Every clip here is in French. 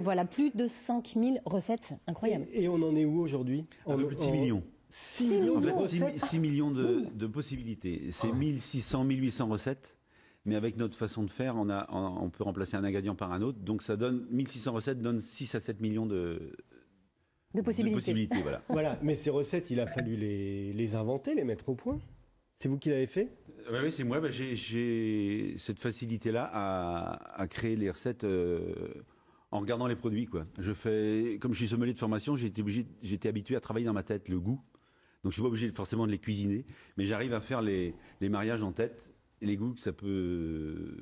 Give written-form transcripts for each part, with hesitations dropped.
Voilà, plus de 5000 recettes, incroyable. Et on en est où aujourd'hui? Un peu plus de 6 millions. 6 millions de recettes. 6 millions de possibilités. C'est 1600, 1800 recettes. Mais avec notre façon de faire, on peut remplacer un ingrédient par un autre. Donc ça donne 1600 recettes, donne 6 à 7 millions de possibilités. Voilà. Voilà, mais ces recettes, il a fallu les inventer, les mettre au point. C'est vous qui l'avez fait? Oui, c'est moi. J'ai cette facilité-là à créer les recettes en regardant les produits, quoi. Comme je suis sommelier de formation, j'étais habitué à travailler dans ma tête le goût. Donc je suis pas obligé forcément de les cuisiner, mais j'arrive à faire les mariages en tête. Les goûts que ça peut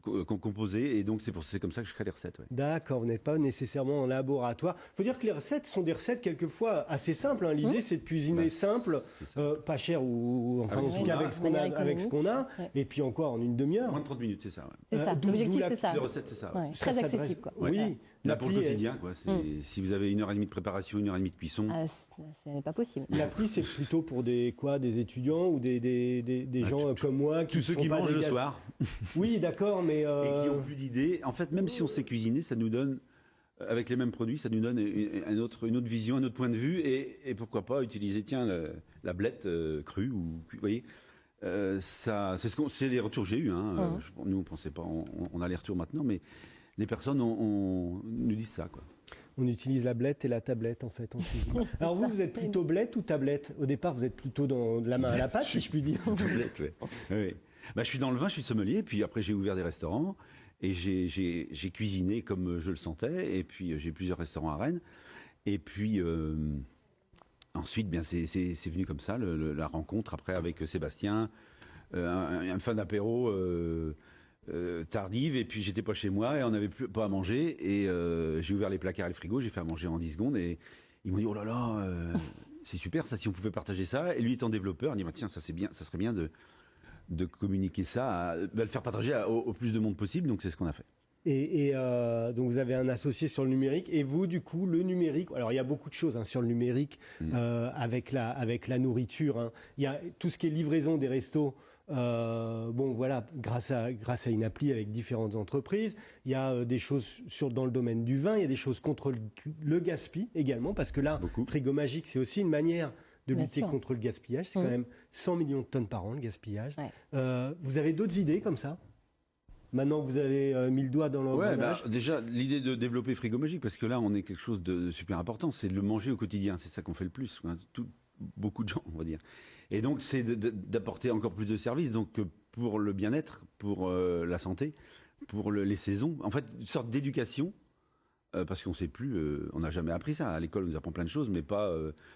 composer, et donc c'est comme ça que je crée les recettes. Ouais. D'accord, vous n'êtes pas nécessairement en laboratoire. Il faut dire que les recettes sont des recettes quelquefois assez simples. Hein. L'idée, c'est de cuisiner simple, pas cher, ou enfin avec ce qu'on a, et puis encore en une demi-heure. Moins de 30 minutes, c'est ça. Ouais. C'est ça, l'objectif c'est ça. Les recettes, c'est ça. Ouais. Très accessible. Quoi. Ouais. Oui, là pour le quotidien, quoi. Si vous avez 1h30 de préparation, 1h30 de cuisson... ce n'est pas possible. L'appli, c'est plutôt pour des étudiants ou des gens comme moi qui ceux qui mangent le soir. Oui, d'accord, mais... Et qui ont plus d'idées. En fait, même si on sait cuisiner, ça nous donne, avec les mêmes produits, ça nous donne une autre vision, un autre point de vue. Et pourquoi pas utiliser, la blette crue, ou, vous voyez, c'est les retours que j'ai eus. Hein. Nous, on pensait pas, on a les retours maintenant, mais les personnes nous disent ça, quoi. On utilise la blette et la tablette, en fait. Alors vous êtes plutôt blette ou tablette? Au départ, vous êtes plutôt de la main à la pâte, si je puis dire. Tablette, oui. Oui. Je suis dans le vin, je suis sommelier, puis après j'ai ouvert des restaurants, et j'ai cuisiné comme je le sentais, et puis j'ai plusieurs restaurants à Rennes, et puis ensuite, c'est venu comme ça, la rencontre après avec Sébastien, un fin d'apéro tardive, et puis j'étais pas chez moi, et on n'avait pas à manger, et j'ai ouvert les placards et le frigo, j'ai fait à manger en 10 secondes, et ils m'ont dit, oh là là, c'est super ça, si on pouvait partager ça, et lui étant développeur, il dit, tiens, ça serait bien de communiquer ça, de le faire partager au plus de monde possible, donc c'est ce qu'on a fait. Et donc vous avez un associé sur le numérique, et vous du coup le numérique, alors il y a beaucoup de choses sur le numérique, avec la nourriture, hein. Il y a tout ce qui est livraison des restos, grâce à une appli avec différentes entreprises. Il y a des choses dans le domaine du vin, il y a des choses contre le gaspillage également, parce que là, Frigo Magique, c'est aussi une manière de lutter contre le gaspillage. C'est quand même 100 millions de tonnes par an, le gaspillage. Ouais. Vous avez d'autres idées comme ça? Maintenant que vous avez mis le doigt dans l'engrenage. Déjà, l'idée de développer Frigo Magique, parce que là, on est quelque chose de super important, c'est de le manger au quotidien. C'est ça qu'on fait le plus. Beaucoup de gens, on va dire. Et donc, c'est d'apporter encore plus de services. Donc, pour le bien-être, pour la santé, pour les saisons. En fait, une sorte d'éducation. Parce qu'on ne sait plus, on n'a jamais appris ça. À l'école, on nous apprend plein de choses, mais pas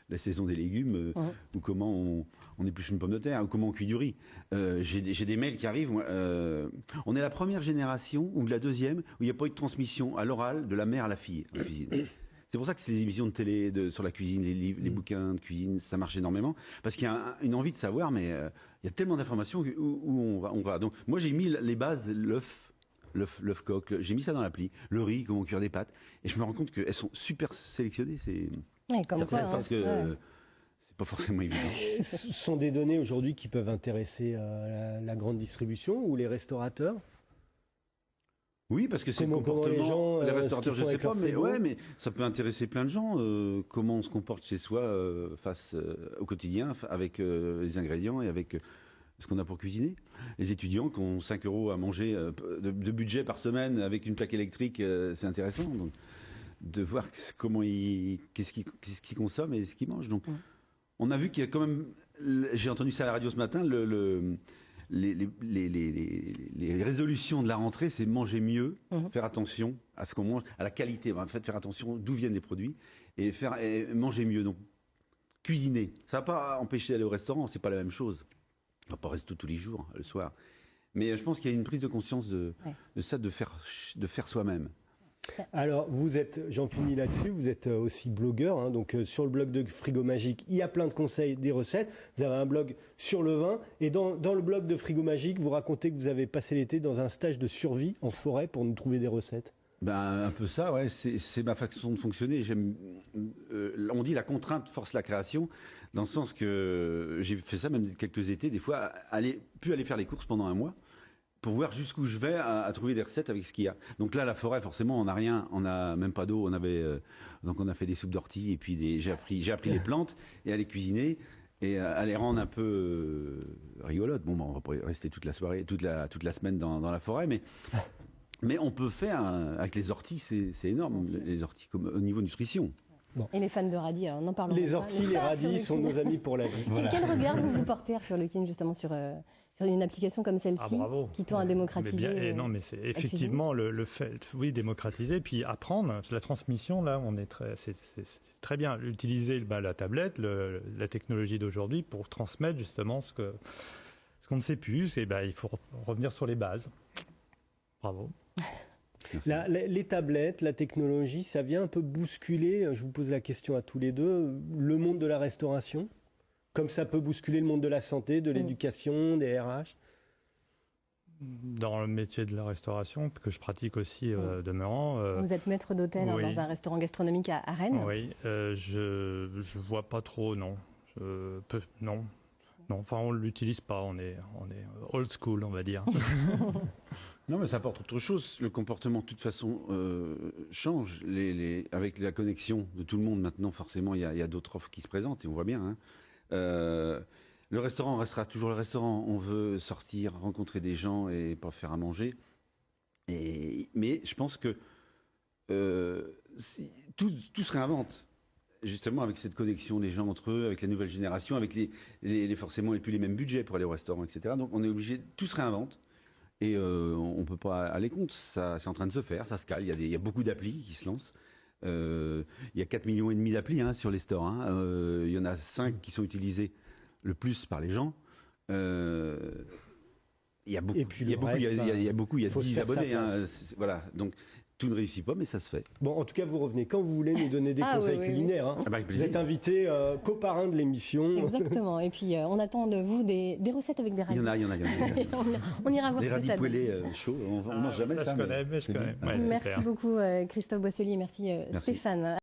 la saison des légumes, ou comment on épluche une pomme de terre, ou comment on cuit du riz. J'ai des mails qui arrivent. On est la première génération, ou la deuxième, où il n'y a pas eu de transmission à l'oral de la mère à la fille en cuisine. C'est pour ça que ces émissions de télé sur la cuisine, les livres, les bouquins de cuisine, ça marche énormément. Parce qu'il y a une envie de savoir, mais il y a tellement d'informations où on va. Donc, moi, j'ai mis les bases, l'œuf coq, j'ai mis ça dans l'appli, le riz, comment cuire des pâtes, et je me rends compte qu'elles sont super sélectionnées, parce que c'est pas forcément évident. Ce sont des données aujourd'hui qui peuvent intéresser la grande distribution ou les restaurateurs? Oui, parce que c'est le comportement. Les restaurateurs, je sais pas, mais ça peut intéresser plein de gens. Comment on se comporte chez soi face au quotidien, avec les ingrédients et avec ce qu'on a pour cuisiner. Les étudiants qui ont 5 € à manger de budget par semaine avec une plaque électrique, c'est intéressant. Donc, de voir qu'est-ce qu'ils consomment et ce qu'ils mangent. Donc, on a vu qu'il y a quand même, j'ai entendu ça à la radio ce matin, les résolutions de la rentrée, c'est manger mieux, faire attention à ce qu'on mange, à la qualité, en fait, faire attention d'où viennent les produits et manger mieux. Donc, cuisiner. Ça va pas empêcher d'aller au restaurant, c'est pas la même chose. On va pas rester tous les jours, le soir. Mais je pense qu'il y a une prise de conscience de ça, de faire soi-même. Alors, j'en finis là-dessus, vous êtes aussi blogueur, hein, donc sur le blog de Frigo Magique, il y a plein de conseils, des recettes. Vous avez un blog sur le vin, et dans le blog de Frigo Magique, vous racontez que vous avez passé l'été dans un stage de survie en forêt pour nous trouver des recettes. Un peu ça, ouais. C'est ma façon de fonctionner. On dit la contrainte force la création, dans le sens que j'ai fait ça même quelques étés, des fois, plus aller faire les courses pendant un mois, pour voir jusqu'où je vais à trouver des recettes avec ce qu'il y a. Donc là, la forêt, forcément, on n'a rien, on n'a même pas d'eau. Donc on a fait des soupes d'ortie et puis j'ai appris les plantes et à les cuisiner et à les rendre un peu rigolotes. Bon, on va pas rester toute la soirée, toute la semaine dans la forêt, mais on peut faire avec les orties, c'est énorme, les orties comme au niveau nutrition. Bon. Et les fans de radis, alors n'en parlons pas. Les orties, les radis sont nos amis pour la vie. Voilà. Et quel regard vous portez, Arthur Lequin, justement, sur une application comme celle-ci, qui tend à démocratiser Non, mais c'est effectivement le fait, oui, démocratiser, puis apprendre. La transmission, là, c'est très bien. Utiliser la tablette, la technologie d'aujourd'hui pour transmettre justement ce qu'on ne sait plus. Et il faut revenir sur les bases. Bravo. Les tablettes, la technologie, ça vient un peu bousculer, je vous pose la question à tous les deux, le monde de la restauration, comme ça peut bousculer le monde de la santé, de l'éducation, des RH. Dans le métier de la restauration, que je pratique aussi demeurant. Vous êtes maître d'hôtel dans un restaurant gastronomique à Rennes. Oui, je vois pas trop, non. Non. Enfin, on l'utilise pas, on est old school, on va dire. Non, mais ça apporte autre chose. Le comportement, de toute façon, change. Avec la connexion de tout le monde, maintenant, forcément, il y a d'autres offres qui se présentent, et on voit bien. Hein. Le restaurant restera toujours le restaurant. On veut sortir, rencontrer des gens et pas faire à manger. Mais je pense que tout se réinvente. Justement, avec cette connexion des gens entre eux, avec la nouvelle génération, avec forcément, et plus les mêmes budgets pour aller au restaurant, etc. Donc, on est obligé, tout se réinvente. Et on ne peut pas aller contre, c'est en train de se faire, ça se cale, il y a beaucoup d'applis qui se lancent. Il y a 4,5 millions d'applis sur les stores. Il y en a 5 qui sont utilisés le plus par les gens. Il y a beaucoup, il y a 10 abonnés. Voilà, donc tout ne réussit pas, mais ça se fait. Bon, en tout cas, vous revenez quand vous voulez nous donner des conseils culinaires. Hein. Vous êtes invité coparrain de l'émission. Exactement. Et puis, on attend de vous des recettes avec des radis. Il y en a. On ira voir des ce que ça radis poêlés chauds. On mange jamais ça. Je connais. Merci beaucoup, Christophe Boisselier. Merci. Stéphane.